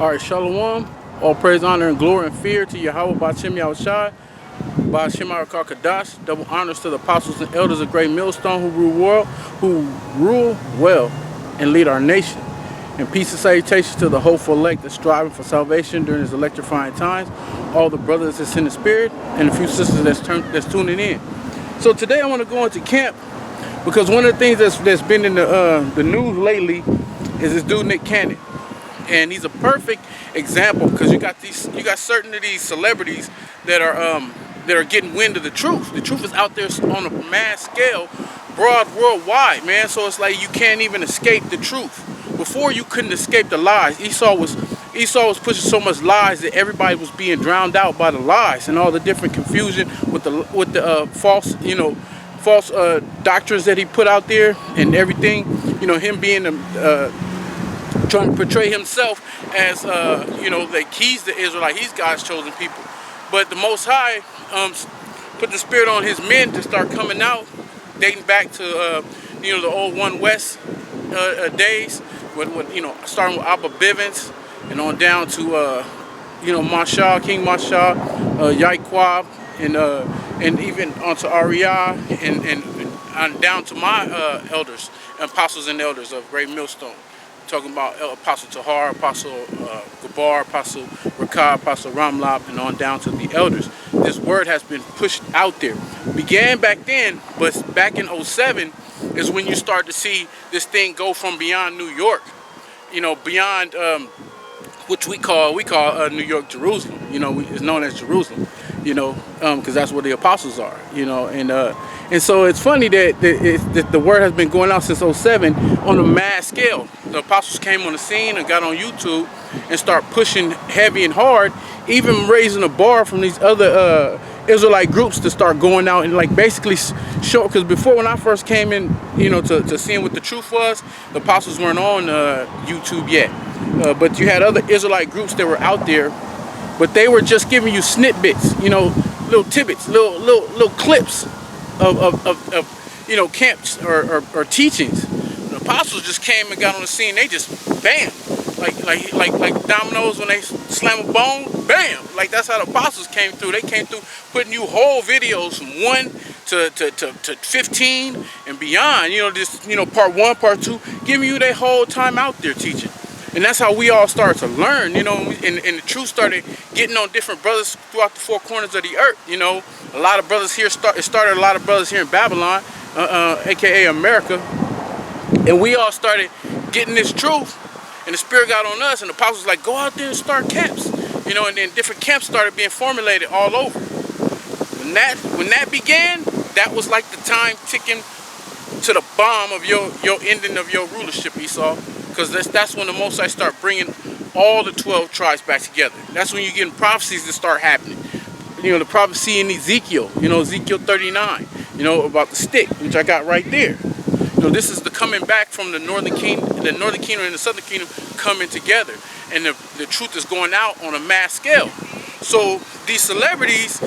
All right, Shalom. All praise, honor, and glory and fear to Yahweh Ba'Shem Yahushai, Ba'Shem Kadash. Double honors to the apostles and elders of Great Millstone who rule well and lead our nation. And peace and salutations to the hopeful elect that's striving for salvation during these electrifying times. All the brothers that's in the spirit and a few sisters that's tuning in. So today I want to go into camp because one of the things that's been in the news lately is this dude Nick Cannon. And he's a perfect example because you got certain of these celebrities that are getting wind of the truth. The truth is out there on a mass scale, broad worldwide, man. So it's like you can't even escape the truth. Before you couldn't escape the lies. Esau was pushing so much lies that everybody was being drowned out by the lies and all the different confusion with the false doctrines that he put out there and everything. You know, him being trying to portray himself as, like he's the Israelite, he's God's chosen people. But the Most High put the spirit on his men to start coming out, dating back to, the old One West days, starting with Abba Bivens and on down to, Mashal, King Mashal, Yaiquab, and even onto Ariah and down to my elders, apostles and elders of Great Millstone. Talking about Apostle Tahar, Apostle Gabar, Apostle Rakab, Apostle Ramlab, and on down to the elders. This word has been pushed out there. Began back then, but back in '07 is when you start to see this thing go from beyond New York, beyond which we call New York, Jerusalem. It's known as Jerusalem. Because that's where the apostles are. And so it's funny that the word has been going out since '07 on a mass scale. The apostles came on the scene and got on YouTube and start pushing heavy and hard, even raising a bar from these other Israelite groups to start going out and like basically show. Because before, when I first came in, to seeing what the truth was, the apostles weren't on YouTube yet. But you had other Israelite groups that were out there, but they were just giving you snippets, little tidbits, little clips of camps or teachings. The apostles just came and got on the scene. They just bam, like dominoes when they slam a bone, bam. Like that's how the apostles came through. They came through putting you whole videos from 1 to 15 and beyond. Part 1, part 2, giving you their whole time out there teaching. And that's how we all started to learn, and the truth started getting on different brothers throughout the four corners of the earth. A lot of brothers here started a lot of brothers here in Babylon, aka America, and we all started getting this truth. And the spirit got on us, and the apostles was like, go out there and start camps, and then different camps started being formulated all over. When that began, that was like the time ticking to the bomb of your ending of your rulership, Esau. Because that's when the Most High start bringing all the 12 tribes back together. That's when you're getting prophecies that start happening. The prophecy in Ezekiel, Ezekiel 39, about the stick, which I got right there. This is the coming back from the northern kingdom and the southern kingdom coming together. And the truth is going out on a mass scale. So these celebrities,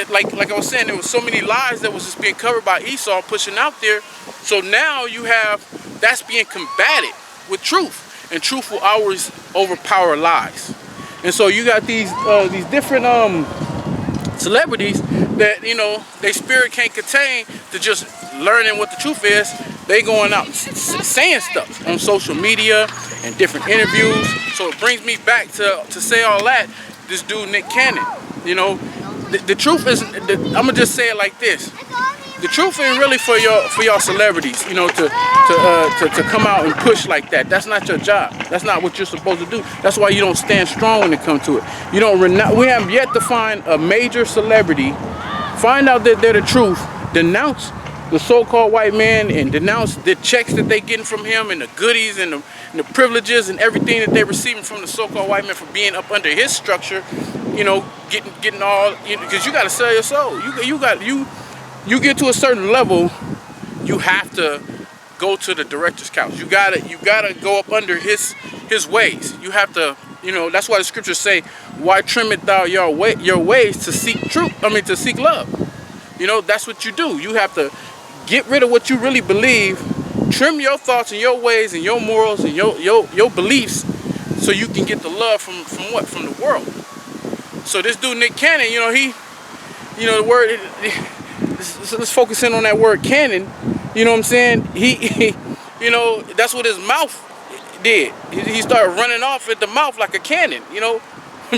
like I was saying, there was so many lies that was just being covered by Esau pushing out there. So now you have, that's being combated with truth, and truth will always overpower lies. And so you got these different celebrities that their spirit can't contain to just learning what the truth is. They going out and saying stuff on social media and different interviews. So it brings me back to say all that. This dude Nick Cannon, the truth is, I'm gonna just say it like this. The truth ain't really for y'all celebrities, to come out and push like that. That's not your job. That's not what you're supposed to do. That's why you don't stand strong when it comes to it. We have yet to find a major celebrity, find out that they're the truth, denounce the so-called white man, and denounce the checks that they getting from him and the goodies and the privileges and everything that they're receiving from the so-called white man for being up under his structure. Getting all, because you got to sell your soul. You get to a certain level, you have to go to the director's couch. You gotta go up under his ways. You have to, that's why the scriptures say, why trimmeth thou your ways to seek truth? To seek love. That's what you do. You have to get rid of what you really believe, trim your thoughts and your ways and your morals and your beliefs so you can get the love from what? From the world. So this dude Nick Cannon, you know, the word, let's focus in on that word cannon. You know what I'm saying? He you know, that's what his mouth did. He started running off at the mouth like a cannon, you know,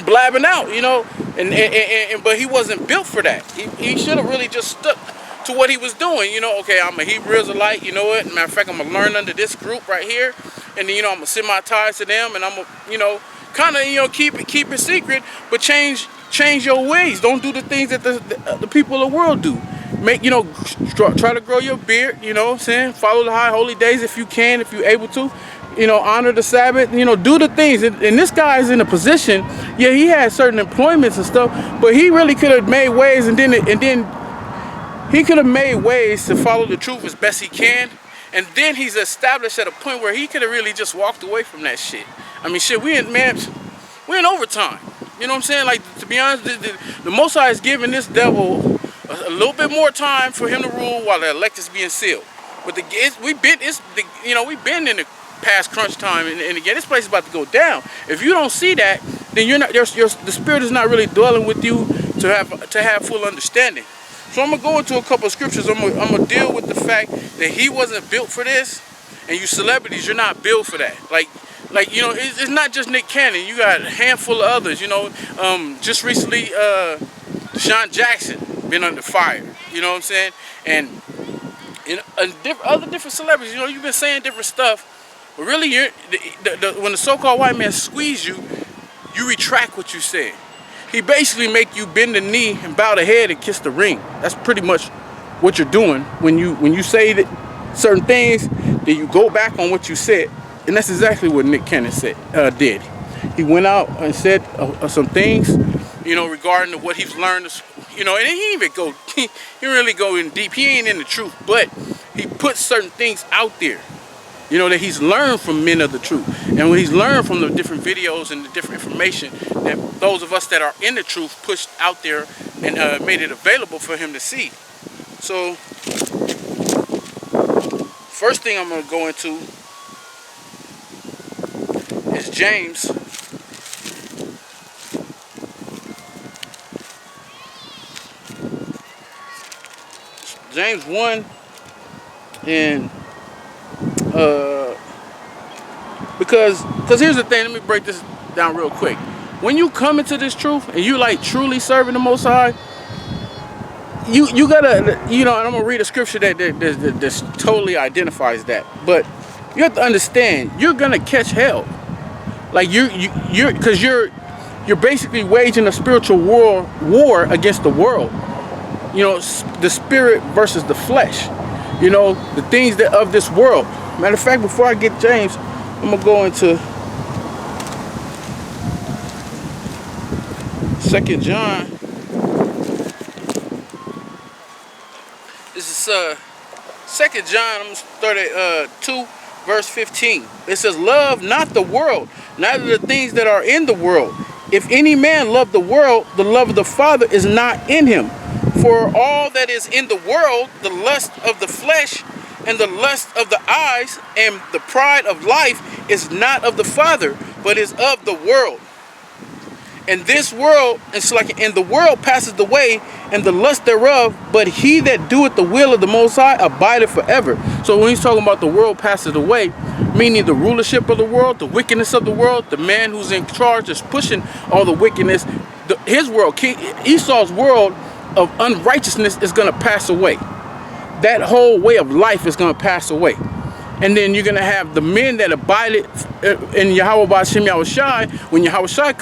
blabbing out, you know, and but he wasn't built for that. He should have really just stuck to what he was doing, you know. Okay, I'm a Hebrew Israelite, you know what? Matter of fact, I'm gonna learn under this group right here, and then, you know, I'm gonna send my ties to them, and I'm gonna, you know, kind of, you know, keep it secret, but change your ways. Don't do the things that the people of the world do. Make, you know, try to grow your beard, you know what I'm saying? Follow the high holy days if you can, if you're able to. You know, honor the Sabbath, you know, do the things. And this guy is in a position, yeah, he had certain employments and stuff, but he really could have made ways, and then he could have made ways to follow the truth as best he can. And then he's established at a point where he could have really just walked away from that shit. I mean, shit, we're in overtime. You know what I'm saying? Like, to be honest, the Most High is giving this devil a little bit more time for him to rule while the elect is being sealed. But we've been in the past crunch time, and again, this place is about to go down. If you don't see that, then you're not. The Spirit is not really dwelling with you to have full understanding. So I'm gonna go into a couple of scriptures. I'm gonna deal with the fact that he wasn't built for this, and you celebrities, you're not built for that. Like you know, it's not just Nick Cannon. You got a handful of others. You know, just recently, Deshaun Jackson been under fire. You know what I'm saying? And other different celebrities. You know, you've been saying different stuff, but really, when the so-called white man squeeze you, you retract what you said. He basically make you bend the knee and bow the head and kiss the ring. That's pretty much what you're doing when you say that certain things. Then you go back on what you said, and that's exactly what Nick Cannon did. He went out and said some things, you know, regarding what he's learned. You know, and he didn't really go in deep. He ain't in the truth, but he put certain things out there, you know, that he's learned from men of the truth. And when he's learned from the different videos and the different information that those of us that are in the truth pushed out there and made it available for him to see. So, first thing I'm going to go into is James. James 1 and because here's the thing, let me break this down real quick. When you come into this truth and you like truly serving the Most High, you gotta, you know, and I'm gonna read a scripture that totally identifies that. But you have to understand, you're gonna catch hell. Like because you're basically waging a spiritual war against the world. You know, the spirit versus the flesh. You know, the things that of this world. Matter of fact, before I get James, I'm gonna go into 2 John. This is 2 John. I'm gonna start at 2 verse 15. It says, "Love not the world, neither the things that are in the world. If any man love the world, the love of the Father is not in him. For all that is in the world, the lust of the flesh and the lust of the eyes and the pride of life is not of the Father, but is of the world. And this world, and the world passes away, and the lust thereof, but he that doeth the will of the Most High abideth forever." So when he's talking about the world passes away, meaning the rulership of the world, the wickedness of the world, the man who's in charge is pushing all the wickedness, his world, Esau's world of unrighteousness is going to pass away. That whole way of life is going to pass away. And then you're going to have the men that abided in Yahweh B'Shem Yahushai, when Yahushai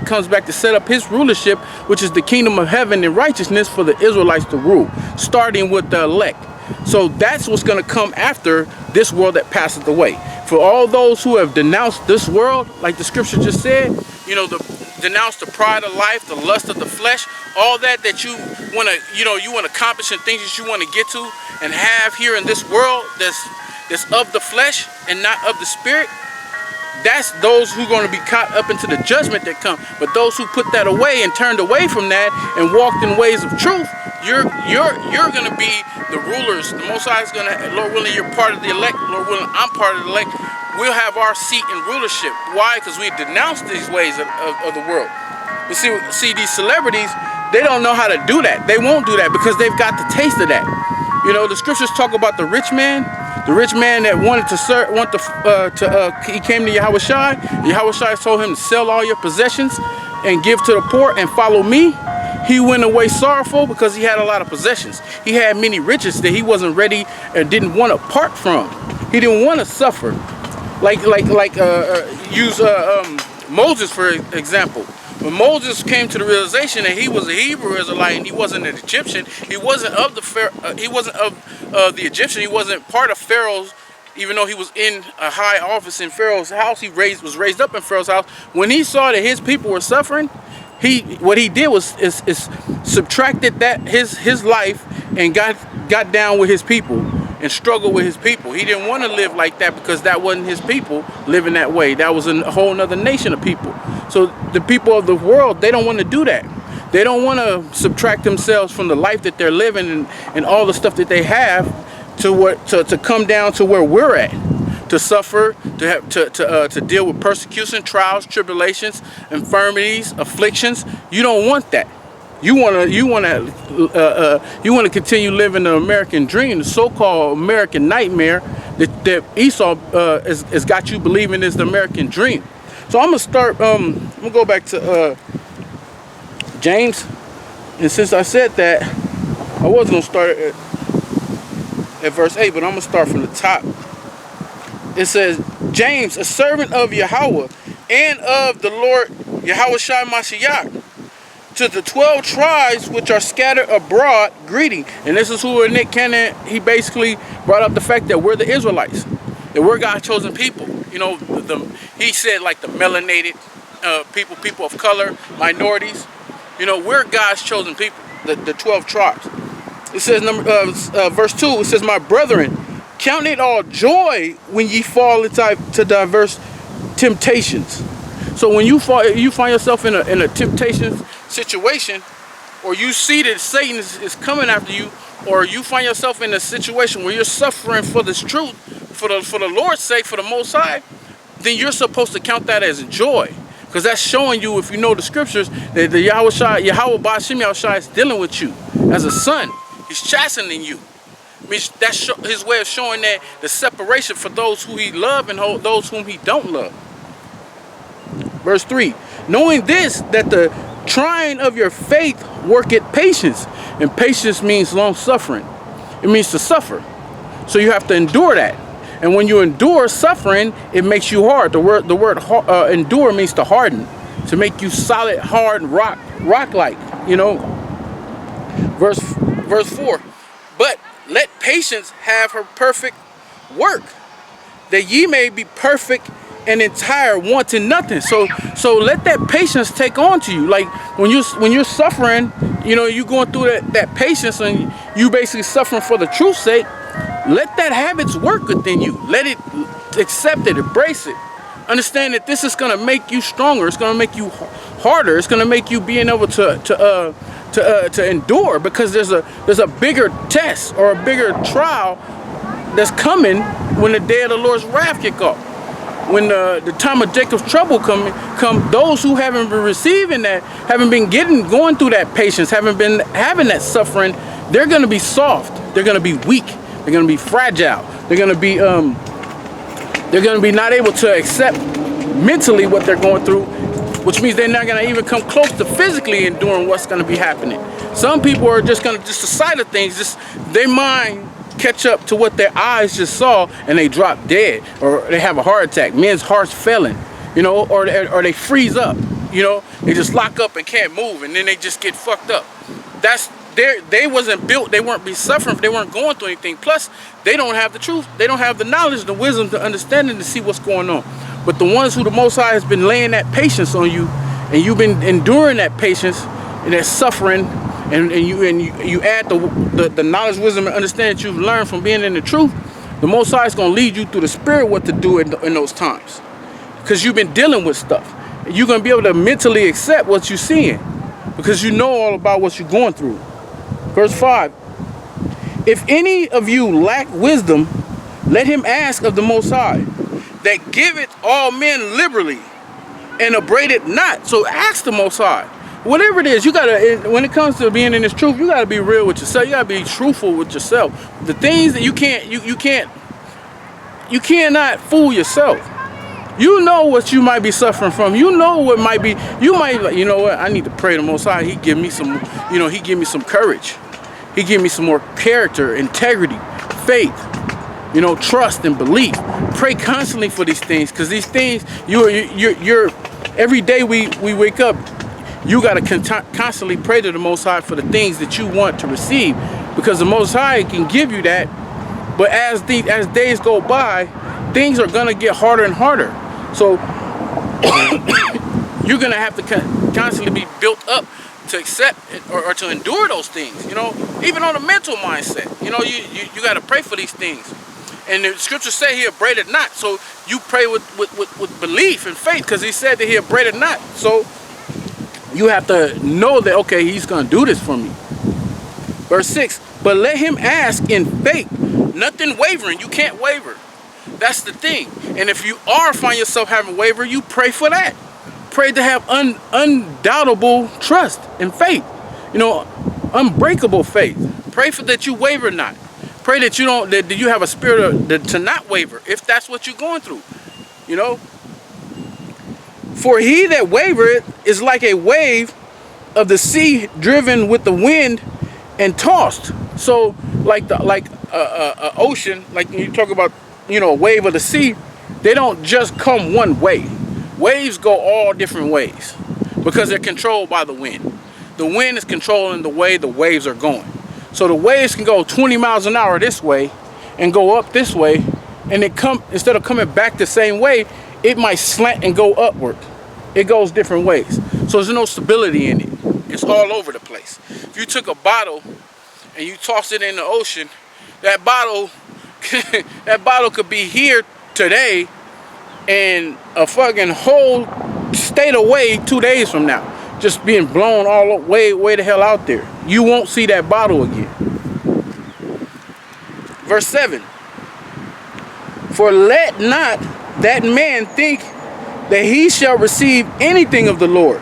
comes back to set up his rulership, which is the kingdom of heaven and righteousness for the Israelites to rule, starting with the elect. So that's what's going to come after this world that passes away. For all those who have denounced this world, like the scripture just said, you know, denounce the pride of life, the lust of the flesh, all that you want to, you know, you want to accomplish and things that you want to get to and have here in this world that's of the flesh and not of the spirit. That's those who are going to be caught up into the judgment that come. But those who put that away and turned away from that and walked in ways of truth, you're going to be the rulers. The Most High is going to, Lord willing, you're part of the elect. Lord willing, I'm part of the elect. we'll have our seat in rulership. Why? Because we denounce these ways of the world. You see these celebrities, they don't know how to do that. They won't do that because they've got the taste of that. You know, the scriptures talk about the rich man that wanted to serve, he came to Yahushua. Yahushua told him to sell all your possessions and give to the poor and follow me. He went away sorrowful because he had a lot of possessions. He had many riches that he wasn't ready and didn't want to part from. He didn't want to suffer. Use Moses for example. When Moses came to the realization that he was a Hebrew Israelite and he wasn't an Egyptian, he wasn't of the Egyptian. He wasn't part of Pharaoh's. Even though he was in a high office in Pharaoh's house, he was raised up in Pharaoh's house. When he saw that his people were suffering, what he did was subtracted that his life and got down with his people and struggled with his people. He didn't want to live like that because that wasn't his people living that way. That was a whole other nation of people. So the people of the world, they don't want to do that. They don't want to subtract themselves from the life that they're living and all the stuff that they have to come down to where we're at, to suffer, to deal with persecution, trials, tribulations, infirmities, afflictions. You don't want that. You want to continue living the American dream, the so-called American nightmare that Esau has got you believing is the American dream. So I'm gonna start. I'm gonna go back to James, and since I said that, I was gonna start at verse 8, but I'm gonna start from the top. It says, James, a servant of Yahweh and of the Lord Yahushua Mashiach, to the 12 tribes which are scattered abroad, greeting. And this is who Nick Cannon, he basically brought up the fact that we're the Israelites, that we're God's chosen people. You know, he said like the melanated people of color, minorities. You know, we're God's chosen people, the 12 tribes. It says, verse 2, it says, my brethren, count it all joy when ye fall into diverse temptations. So when you find yourself in a temptation situation, or you see that Satan is coming after you, or you find yourself in a situation where you're suffering for this truth, for the Lord's sake, for the Most High, then you're supposed to count that as joy. Because that's showing you, if you know the scriptures, that the Yahweh Ba'ashim Yahushua is dealing with you as a son. He's chastening you. I mean, that's his way of showing that the separation for those who he loves and those whom he don't love. Verse 3, knowing this, that the trying of your faith worketh patience. And patience means long suffering. It means to suffer. So you have to endure that. And when you endure suffering, it makes you hard. The word endure means to harden, to make you solid, hard, rock-like, you know. Verse 4, but let patience have her perfect work, that ye may be perfect and entire, wanting nothing. So let that patience take on to you. Like when you're suffering, you know, you going through that patience and you basically suffering for the truth's sake. Let that have its work within you. Let it accept it, embrace it. Understand that this is going to make you stronger. It's going to make you harder. It's going to make you being able to endure, because there's a bigger test or a bigger trial that's coming when the day of the Lord's wrath kick off. When the time of Jacob's trouble come, those who haven't been receiving that, haven't been going through that patience, haven't been having that suffering, they're going to be soft. They're going to be weak. They're going to be fragile. They're going to be not able to accept mentally what they're going through, which means they're not going to even come close to physically enduring what's going to be happening. Some people are just going to, just the sight of things, just their mind catch up to what their eyes just saw, and they drop dead, or they have a heart attack. Men's hearts failing, you know, or they freeze up, you know, they just lock up and can't move, and then they just get fucked up. They wasn't built, they weren't be suffering, they weren't going through anything. Plus, they don't have the truth, they don't have the knowledge, the wisdom, the understanding to see what's going on. But the ones who the Most High has been laying that patience on you, and you've been enduring that patience and that suffering, and you add the knowledge, wisdom, and understanding that you've learned from being in the truth, the Most High is going to lead you through the Spirit what to do in those times. Because you've been dealing with stuff. And you're going to be able to mentally accept what you're seeing, because you know all about what you're going through. Verse 5, if any of you lack wisdom, let him ask of the Most High, that giveth all men liberally, and upbraideth not. So ask the Most High. Whatever it is, you gotta, when it comes to being in this truth, you gotta be real with yourself. You gotta be truthful with yourself. The things that you cannot fool yourself. You know what you might be suffering from. You know what might be, you might, you know what, I need to pray to the Most High. He give me some, you know, he give me some courage. He give me some more character, integrity, faith, you know, trust and belief. Pray constantly for these things, because these things, you're every day we wake up, you got to constantly pray to the Most High for the things that you want to receive, because the Most High can give you that. But as days go by, things are gonna get harder and harder. So you're gonna have to constantly be built up to accept it, or to endure those things. You know, even on a mental mindset. You know, you got to pray for these things. And the scriptures say he upbraided not. So you pray with belief and faith, because he said that he upbraided not. So you have to know that, okay, he's gonna do this for me. Verse 6, but let him ask in faith, nothing wavering. You can't waver. That's the thing. And if you find yourself having waver, you pray for that. Pray to have undoubtable trust and faith. You know, unbreakable faith. Pray for that you waver not. Pray that that you have a spirit to not waver, if that's what you're going through. You know, for he that wavereth is like a wave of the sea, driven with the wind and tossed. So like a ocean, like when you talk about, you know, a wave of the sea, they don't just come one way. Waves go all different ways, because they're controlled by the wind. The wind is controlling the way the waves are going. So the waves can go 20 miles an hour this way and go up this way, and instead of coming back the same way, it might slant and go upward. It goes different ways. So there's no stability in it. It's all over the place. If you took a bottle and you tossed it in the ocean, that bottle could be here today and a fucking whole state away 2 days from now, just being blown all way the hell out there. You won't see that bottle again. Verse 7, for let not that man think that he shall receive anything of the Lord.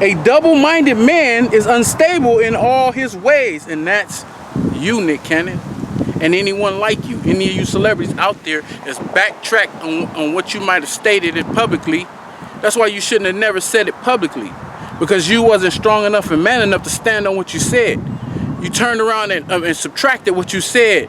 A double-minded man is unstable in all his ways. And that's you, Nick Cannon, and anyone like you, any of you celebrities out there that's backtracked on what you might have stated it publicly. That's why you shouldn't have never said it publicly, because you wasn't strong enough and man enough to stand on what you said. You turned around and subtracted what you said.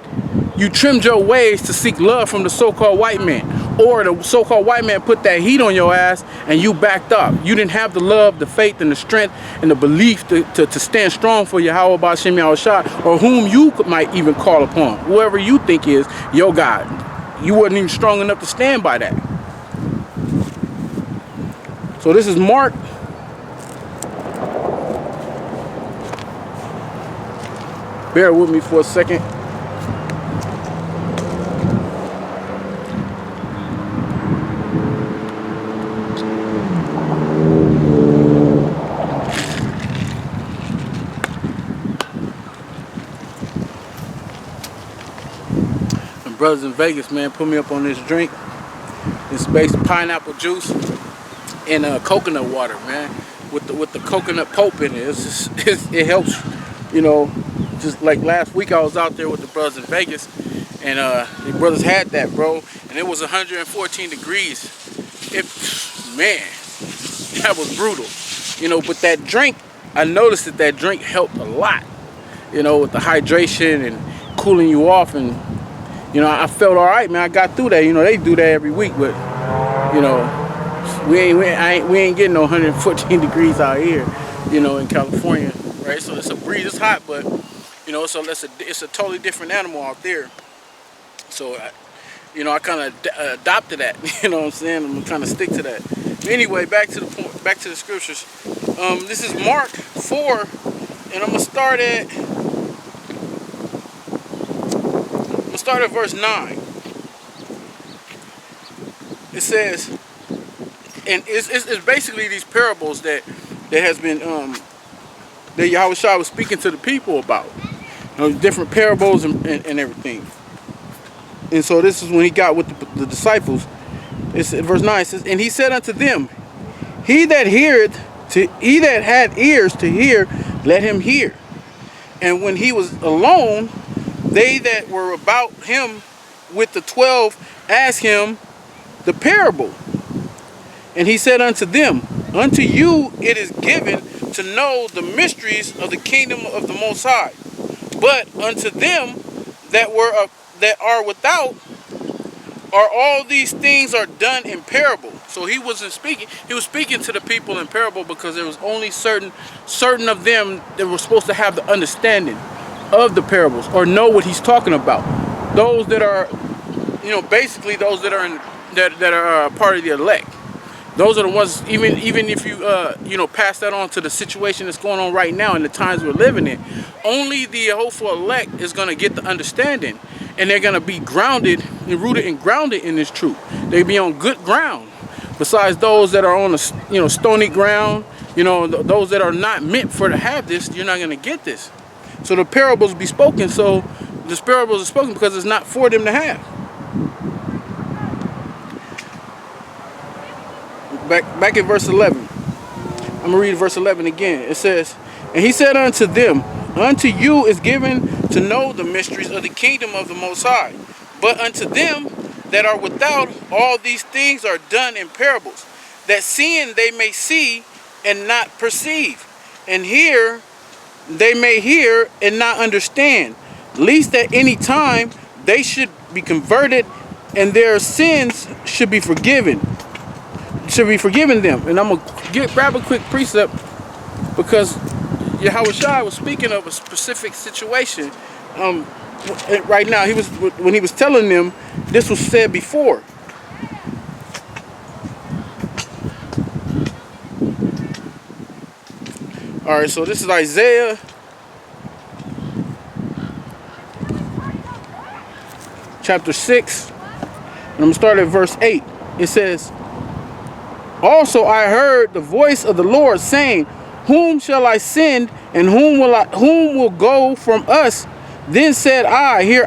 You trimmed your ways to seek love from the so-called white man, or the so-called white man put that heat on your ass and you backed up. You didn't have the love, the faith, and the strength and the belief to stand strong for Yahweh Ba'Shem Yahushua, or whom you might even call upon, whoever you think is your God. You wasn't even strong enough to stand by that. So this is Mark. Bear with me for a second. Brothers in Vegas, man, put me up on this drink. It's based pineapple juice and coconut water, man, with the coconut pulp in it. It helps, you know. Just like last week, I was out there with the brothers in Vegas, and the brothers had that, bro, and it was 114 degrees. Man, that was brutal, you know. But that drink, I noticed that drink helped a lot, you know, with the hydration and cooling you off. And you know, I felt all right, man. I got through that. You know, they do that every week, but you know, we ain't getting no 114 degrees out here, you know, in California, right? So it's a breeze. It's hot, but you know, so it's a totally different animal out there. So, you know, I kind of adopted that. You know what I'm saying? I'm gonna kind of stick to that. But anyway, back to the point. Back to the scriptures. This is Mark 4, and I'm gonna start at verse 9. It says, and it's basically these parables that has been that Yahushua was speaking to the people about. You know, different parables and everything. And so this is when he got with the disciples. It's verse 9. It says, and he said unto them, he that had ears to hear, let him hear. And when he was alone, they that were about him with the 12 asked him the parable. And he said unto them, unto you it is given to know the mysteries of the kingdom of the Most High, but unto them that are without, are all these things are done in parable. So he wasn't speaking. He was speaking to the people in parable because there was only certain of them that were supposed to have the understanding of the parables or know what he's talking about. Those that are, basically those that are that are part of the elect. Those are the ones. Even if you pass that on to the situation that's going on right now in the times we're living in, only the hopeful elect is going to get the understanding, and they're going to be grounded and rooted and grounded in this truth. They be on good ground. Besides those that are on the stony ground, those that are not meant for to have this, you're not going to get this. So the parables be spoken. So the parables are spoken because it's not for them to have. Back in verse 11. I'm going to read verse 11 again. It says, and he said unto them, unto you is given to know the mysteries of the kingdom of the Most High, but unto them that are without, all these things are done in parables, that seeing they may see and not perceive, and hear they may hear and not understand, lest at any time they should be converted and their sins should be forgiven them. And I'm gonna grab a quick precept because Yahushua was speaking of a specific situation. Right now, when he was telling them, this was said before. All right, so this is Isaiah chapter 6, and I'm going to start at verse 8. It says, also I heard the voice of the Lord saying, whom shall I send, and whom will go from us? Then said I, here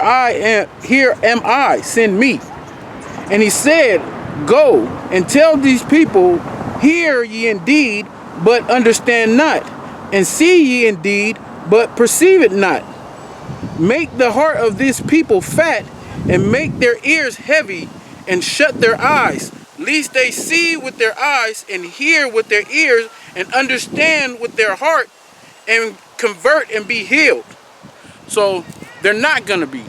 am I, send me. And he said, go and tell these people, hear ye indeed, but understand not, and see ye indeed, but perceive it not. Make the heart of this people fat, and make their ears heavy, and shut their eyes, lest they see with their eyes, and hear with their ears, and understand with their heart, and convert and be healed. So they're not gonna be.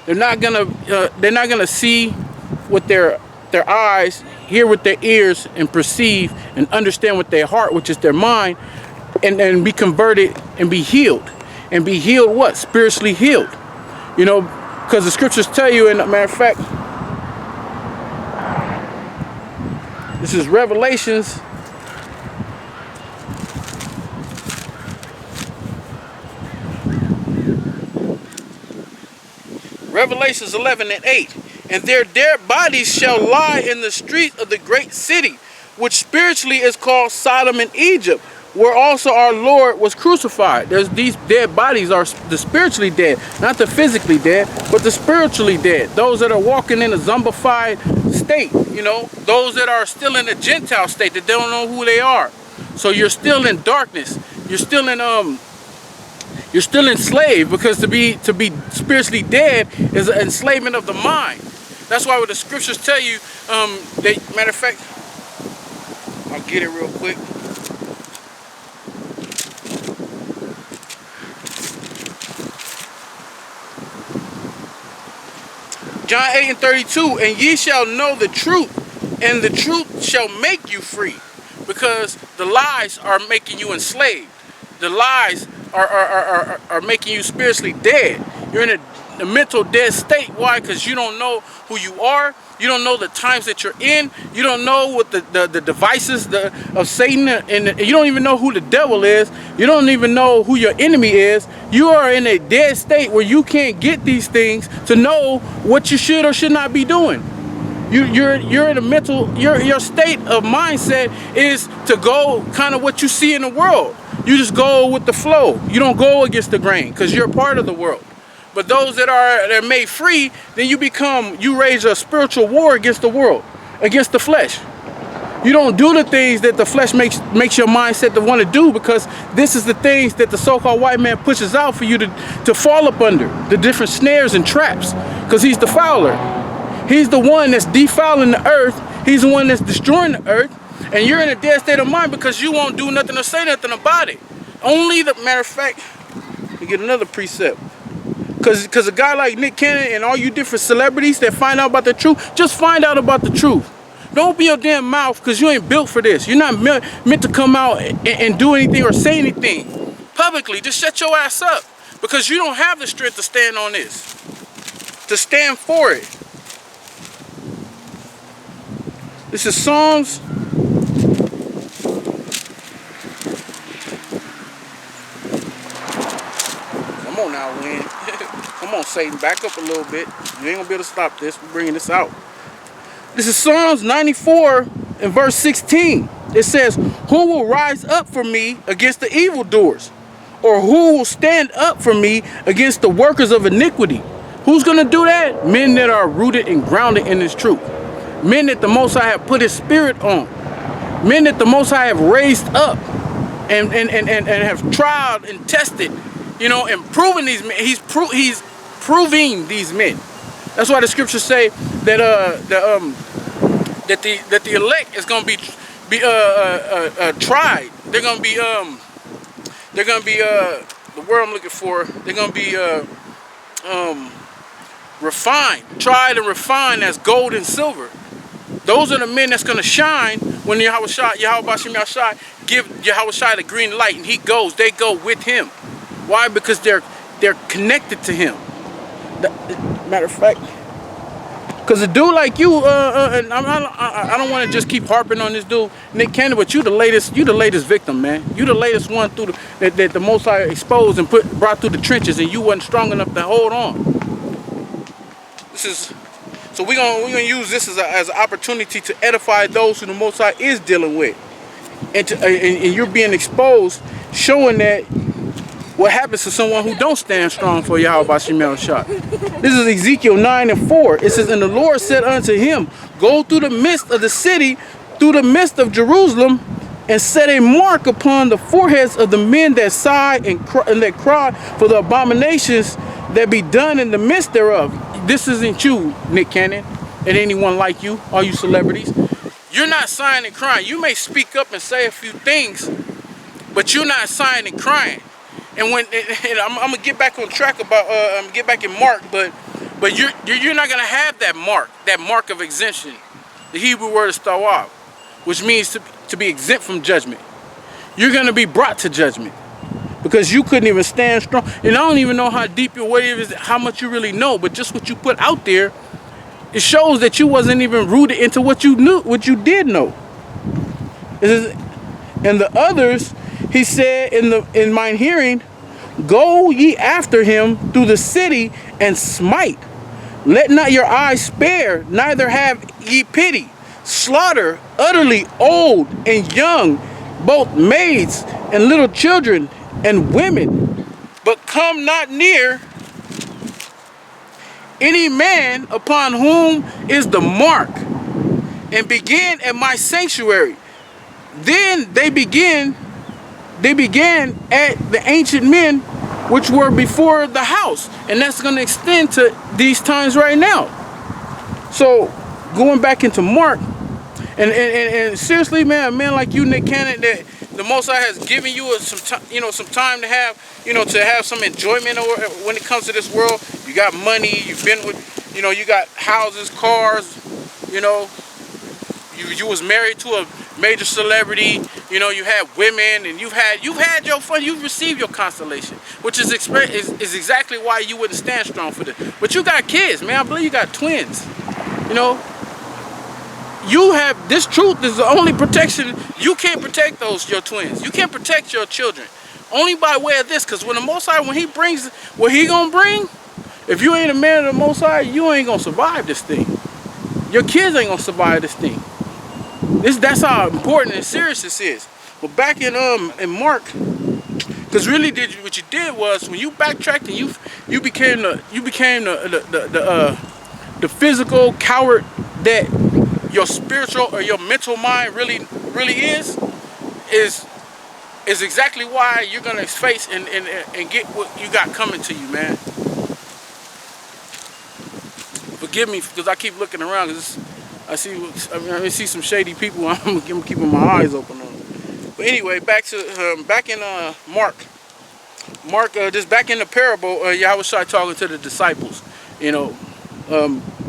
They're not gonna see with their eyes, hear with their ears, and perceive and understand with their heart, which is their mind, and be converted and be healed. And be healed what? Spiritually healed. Because the scriptures tell you, and a matter of fact, this is Revelations. Revelations 11 and 8. And their dead bodies shall lie in the streets of the great city, which spiritually is called Sodom and Egypt, where also our Lord was crucified. These dead bodies are the spiritually dead, not the physically dead, but the spiritually dead. Those that are walking in a zombified state, those that are still in a Gentile state, that they don't know who they are. So you're still in darkness. You're still enslaved, because to be spiritually dead is an enslavement of the mind. That's why what the scriptures tell you, matter of fact, I'll get it real quick. John 8 and 32, and ye shall know the truth, and the truth shall make you free. Because the lies are making you enslaved. The lies are making you spiritually dead. You're in a mental dead state. Why? Because you don't know who you are. You don't know the times that you're in. You don't know what the devices of Satan, and you don't even know who the devil is. You don't even know who your enemy is. You are in a dead state where you can't get these things to know what you should or should not be doing. You're in a mental, your state of mindset is to go kind of what you see in the world. You just go with the flow. You don't go against the grain because you're a part of the world. But those that are made free, then you raise a spiritual war against the world, against the flesh. You don't do the things that the flesh makes your mindset to want to do, because this is the things that the so-called white man pushes out for you to fall up under, the different snares and traps, because he's the fowler. He's the one that's defiling the earth. He's the one that's destroying the earth. And you're in a dead state of mind because you won't do nothing or say nothing about it. Only the matter of fact, you get another precept. Because a guy like Nick Cannon and all you different celebrities that find out about the truth, just find out about the truth. Don't be your damn mouth, because you ain't built for this. You're not meant to come out and do anything or say anything publicly. Just shut your ass up, because you don't have the strength to stand on this, to stand for it. This is Psalms. Come on now, Lynn. Come on, Satan, back up a little bit. You ain't gonna be able to stop this. We're bringing this out. This is Psalms 94 and verse 16. It says, "Who will rise up for me against the evildoers? Or who will stand up for me against the workers of iniquity?" Who's going to do that? Men that are rooted and grounded in this truth. Men that the Most High have put his spirit on. Men that the Most High have raised up and have tried and tested, you know, and proven these men. He's proving these men. That's why the scriptures say that that the elect is going to be tried. They're going to be the word I'm looking for. They're going to be refined, tried and refined as gold and silver. Those are the men that's going to shine when Yahweh Shai give Yahweh Shai the green light, and he goes. They go with him. Why? Because they're connected to him. Matter of fact, because a dude like you, and I don't want to just keep harping on this dude, Nick Cannon, but you the latest victim, man. You the latest one through that the Most High exposed and brought through the trenches, and you wasn't strong enough to hold on. So we're gonna use this as an opportunity to edify those who the Most High is dealing with, and you're being exposed, showing that what happens to someone who don't stand strong for Yahweh Bashim El Shah. This is Ezekiel 9 and 4. It says, "And the Lord said unto him, Go through the midst of the city, through the midst of Jerusalem, and set a mark upon the foreheads of the men that sigh and that cry for the abominations that be done in the midst thereof." This isn't you, Nick Cannon, and anyone like you, all you celebrities. You're not sighing and crying. You may speak up and say a few things, but you're not sighing and crying. And I'm gonna get back on track about get back in Mark, but you're not gonna have that mark of exemption. The Hebrew word is tawab, which means to be exempt from judgment. You're gonna be brought to judgment because you couldn't even stand strong. And I don't even know how deep your wave is, how much you really know, but just what you put out there, it shows that you wasn't even rooted into what you knew, what you did know. And the others, he said in mine hearing, "Go ye after him through the city and smite. Let not your eyes spare, neither have ye pity. Slaughter utterly old and young, both maids and little children and women. But come not near any man upon whom is the mark, and begin at my sanctuary." Then they began at the ancient men which were before the house, and that's going to extend to these times right now. So going back into Mark, and seriously, man, a man like you, Nick Cannon, that the Most High has given you some time to have, to have some enjoyment over when it comes to this world. You got money, you've been with, you got houses, cars, you was married to a major celebrity, you had women, and you've had your fun, you've received your constellation, which is exactly why you wouldn't stand strong for this. But you got kids, man. I believe you got twins. You have, this truth is the only protection. You can't protect your twins. You can't protect your children. Only by way of this, because when the Most High, when he brings what he gonna bring, if you ain't a man of the Most High, you ain't gonna survive this thing. Your kids ain't gonna survive this thing. That's how important and serious this is. But back in Mark, Because really, what you did was when you backtracked and you became the physical coward that your spiritual or your mental mind really is exactly why you're gonna face and get what you got coming to you, man. Forgive me because I keep looking around because I see some shady people. I'm keeping my eyes open on them. But anyway, back in Mark, just back in the parable, Yahweh started talking to the disciples. You know,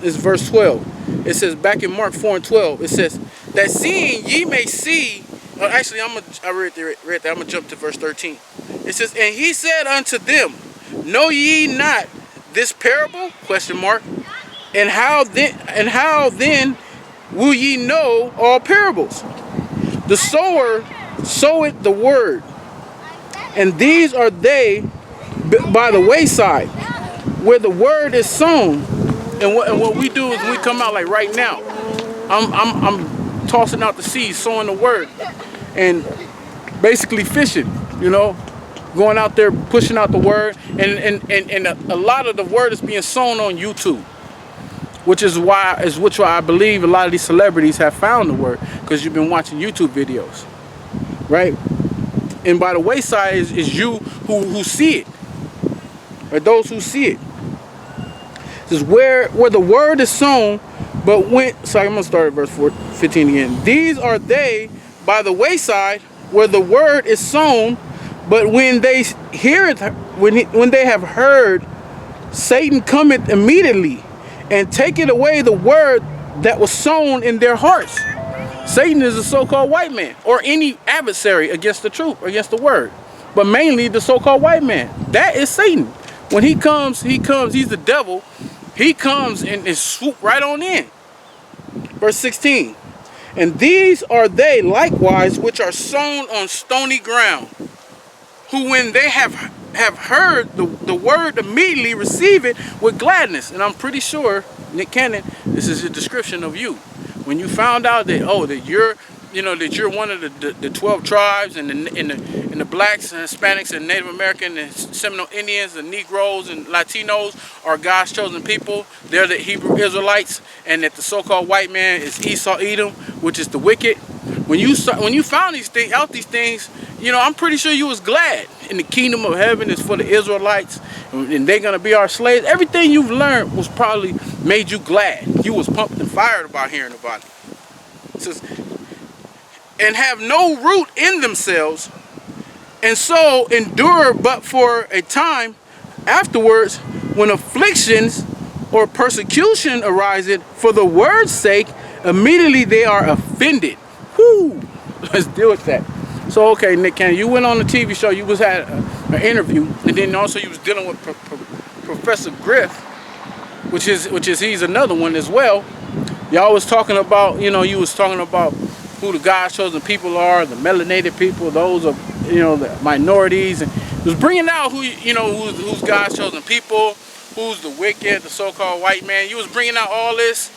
it's verse 12. It says back in Mark 4:12. It says that seeing ye may see. Actually, I read that. I'm gonna jump to verse 13. It says, and he said unto them, know ye not this parable? Question mark. And how then will ye know all parables? The sower soweth the word, and these are they by the wayside, where the word is sown. And what we do is we come out like right now. I'm tossing out the seeds, sowing the word, and basically fishing. You know, going out there pushing out the word, and a lot of the word is being sown on YouTube. Which why I believe a lot of these celebrities have found the word, because you've been watching YouTube videos, right? And by the wayside is you who see it, or those who see it. It says where the word is sown, but when, sorry, I'm gonna start at verse 15 again. These are they by the wayside where the word is sown, but when they hear it, when they have heard, Satan cometh immediately and taketh away the word that was sown in their hearts. Satan is a so-called white man, or any adversary against the truth, against the word, but mainly the so-called white man. That is Satan. When he comes, he's the devil. He comes and swoop right on in. Verse 16. And these are they likewise which are sown on stony ground, who when they have heard the word immediately receive it with gladness. And I'm pretty sure, Nick Cannon, this is a description of you. When you found out that, oh, that you're one of the 12 tribes, and the blacks and Hispanics and Native American and Seminole Indians and Negroes and Latinos are God's chosen people. They're the Hebrew Israelites, and that the so-called white man is Esau Edom, which is the wicked. When you found these things, you know, I'm pretty sure you was glad. And the kingdom of heaven is for the Israelites, and they're gonna be our slaves. Everything you've learned was probably made you glad. You was pumped and fired about hearing about it. It says, and have no root in themselves, and so endure but for a time. Afterwards, when afflictions or persecution ariseth for the word's sake, immediately they are offended. Whoo! Let's deal with that. So, okay, Nick Cannon, you went on the TV show, you had an interview, and then also you was dealing with Professor Griff, which is he's another one as well. Y'all was talking about, you know, you was talking about who the God's chosen people are, the melanated people, those are, you know, the minorities, and it was bringing out who's God's chosen people, who's the wicked, the so-called white man. You was bringing out all this,